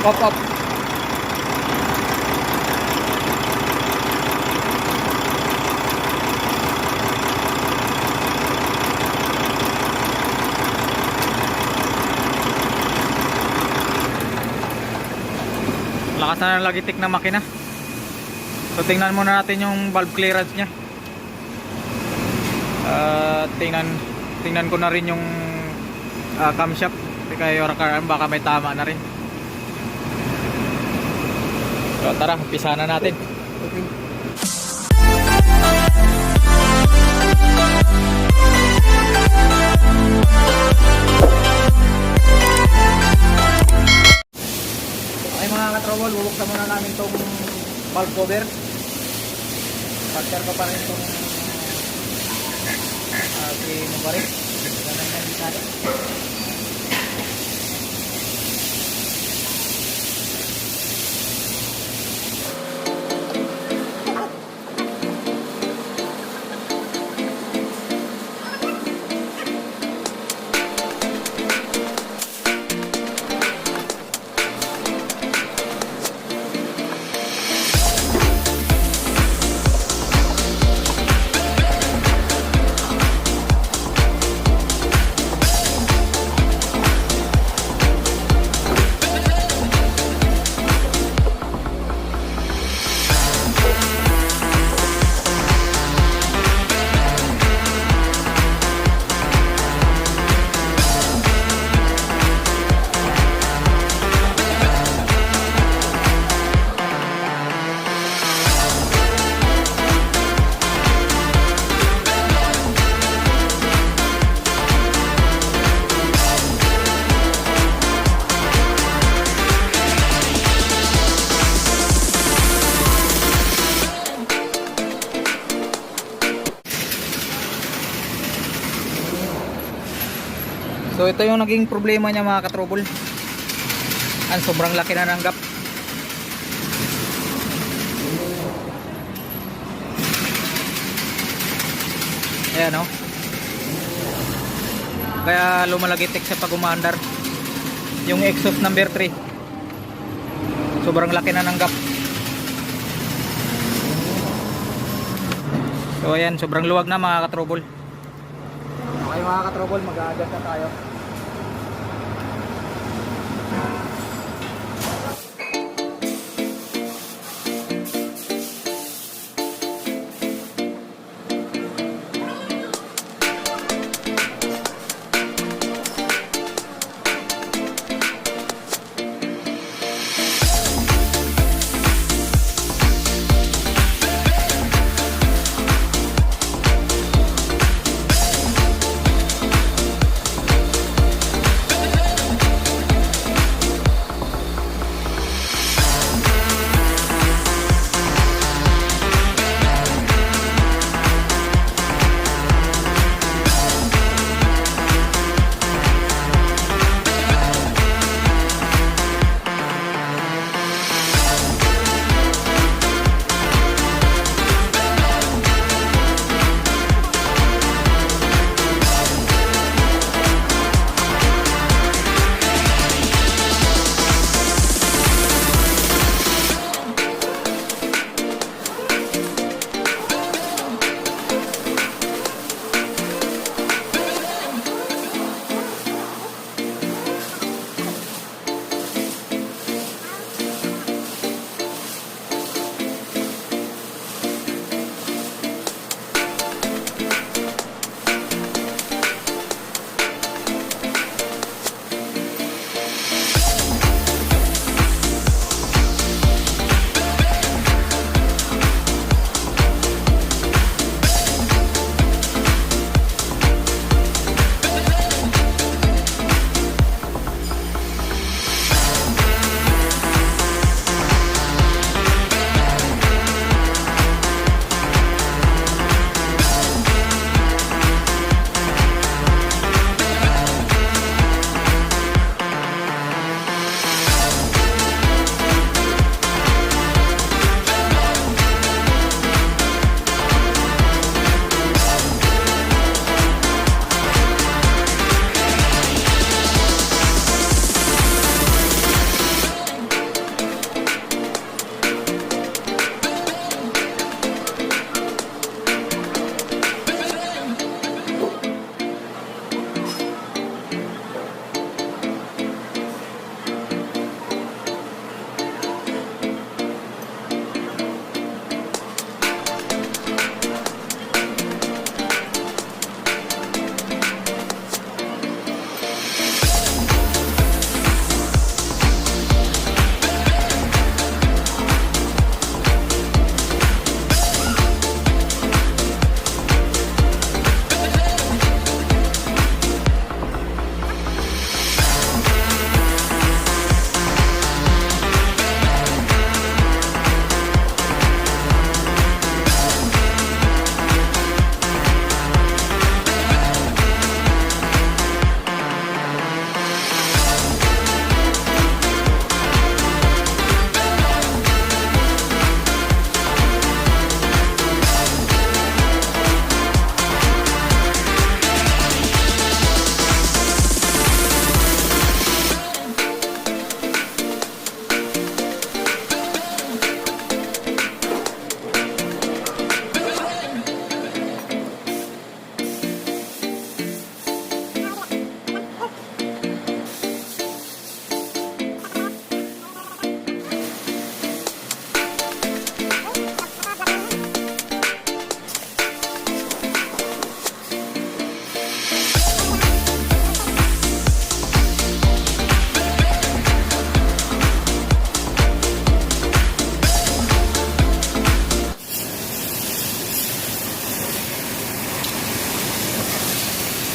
Off, off. Lakas na ng lagitik na makina. So tingnan muna natin yung valve clearance nya. Tingnan ko na rin yung camshaft. Kaya baka may tama na rin. So tara, umpisa na natin. Okay mga katrobol, bubuksan muna namin itong valve cover. Pagkar ko pa rin itong si Mubarak. Ganun yan sana. So ito yung naging problema niya mga katrobol. Sobrang laki na ng gap. Ayan o. Kaya lumalagitik sa pag-umaandar. Yung exhaust number 3. Sobrang laki na ng gap. So ayan, sobrang luwag na mga katrobol. Okay mga katrobol, mag-a-adjust na tayo.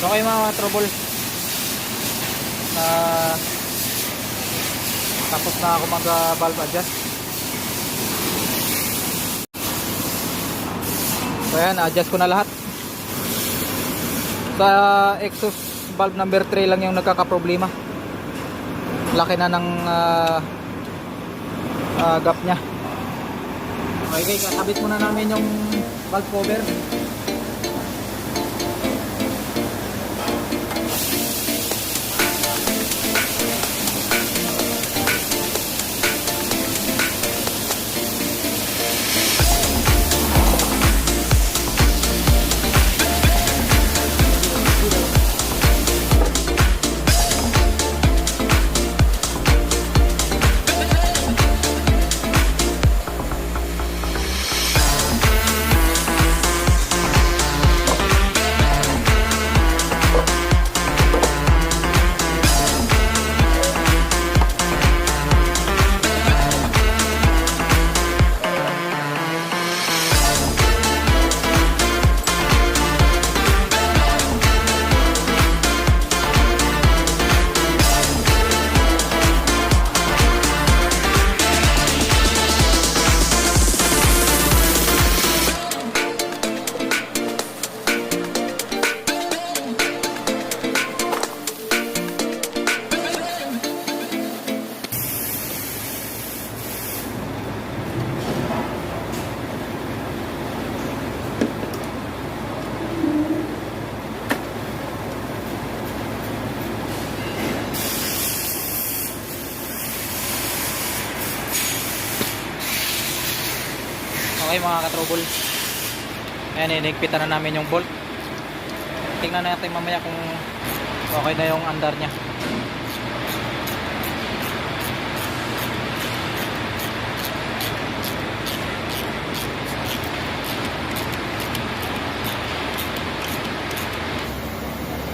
So okay mga trouble, tapos na ako mag valve adjust. So ayan, adjust ko na lahat. Sa exhaust valve number 3 lang yung nagkakaproblema. Laki na ng gap nya. Okay, kakabit muna namin yung valve cover. Okay mga ka-trouble, ayan, inigpitan na namin yung bolt. Tingnan natin mamaya kung okay na yung andar nya.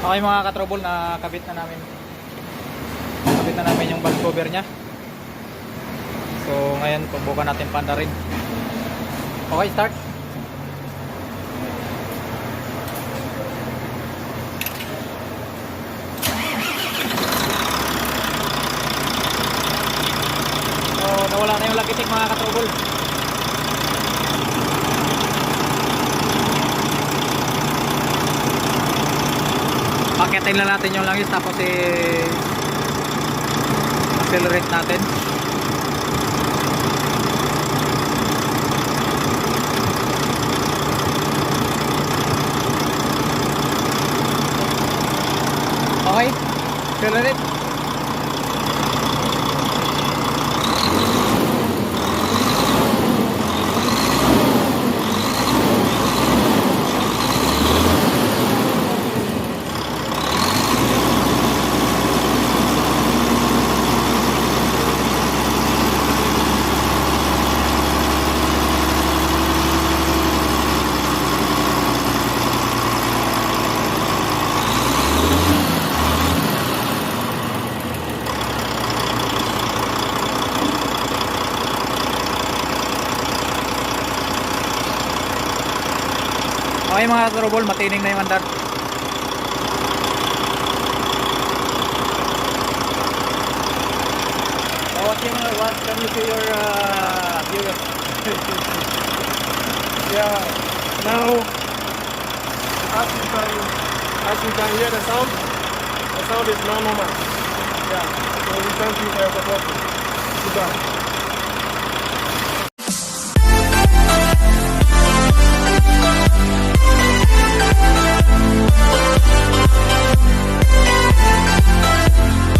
Okay mga ka-trouble, nakabit na namin yung valve cover nya. So ngayon subukan natin pandarin. Okay, start. So nawala na yung lakitik mga ka-trouble. Paketin lang natin yung langis, tapos accelerate natin. Okay, accelerate. Okay mga ka-trouble, matining na yung andar. What can you see your viewers? Yeah, now as you can hear the sound is not normal. Yeah, so we thank you for your support. Goodbye.